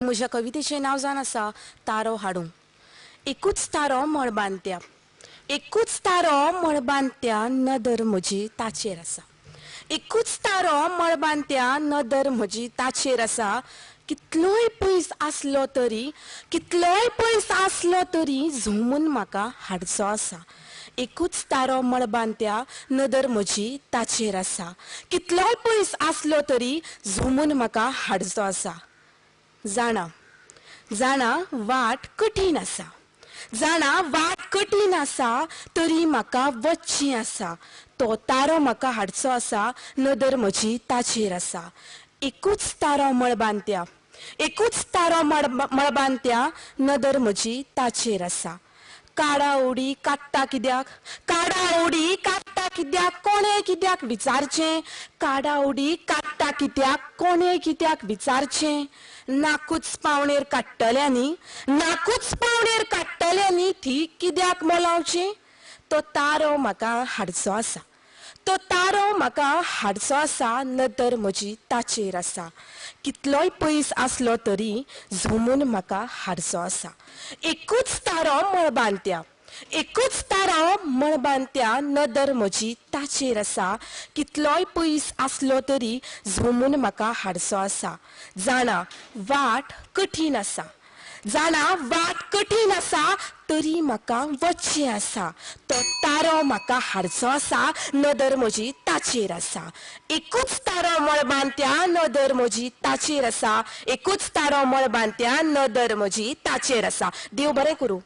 म्हज्या कवितेचें नांव जावन आसा तारो हाडूं. एकूच तारो मळबांत्या, एकूच तारो मळबांत्या, नदर म्हजी ताचेर आसा. एकूच तारो मळबांत्या, नदर म्हजी ताचेर आसा. कितलोय पयस आसलो तरी, कितलोय पयस आसलो तरी झुमून म्हाका हाडचो आसा. एकूच तारो मळबांत्या, नदर म्हजी ताचेर आसा. कितलोय पयस आसलो तरी झुमून म्हाका हाडचो आसा. जाणा जाणा वाट कठीण आसा, जाणा वाट कठीण आसा, तरी म्हाका वचचीं आसा. तो तारो म्हाका हाडचो आसा, नदर म्हजी ताचेर आसा. एकूच तारो मळबांत्या, एकूच तारो मळबांत्या, नदर म्हजी ताचेर आसा. काडा उडी काडटा कित्याक, काडा उडी काडटा कित्याक, कोणे कित्याक विचारचें. काडा उडी काडटा कित्याक, कोणे कित्याक विचारचें. नाकूच पावणेर काडटल्यांनी, नाकूच पावणेर काडटल्यांनी थी कित्याक मोलावचें. तो तारो म्हाका हाडचो आसा, तो तारो म्हाका हाडचो आसा, नदर म्हजी ताचेर आसा. कितलोय पयस आसलो तरी झुमून म्हाका हाडचो आसा. एकूच तारो मळबांत्या, एकूच तारो मळबांत्या, नदर म्हजी ताचेर आसा. कितलोय पयस आसलो तरी झुमून म्हाका हाडचो आसा. जाणा वाट कठीण आसा, जाणा वाट कठीण आसा, तरी म्हाका वचचें आसा. तो तारो म्हाका हाडचो आसा, नदर म्हजी ताचेर आसा. एकूच तारो मळबांत्या, नदर म्हजी ताचेर आसा. एकूच तारो मळबांत्या, नदर म्हजी ताचेर आसा. देव बरें करूं.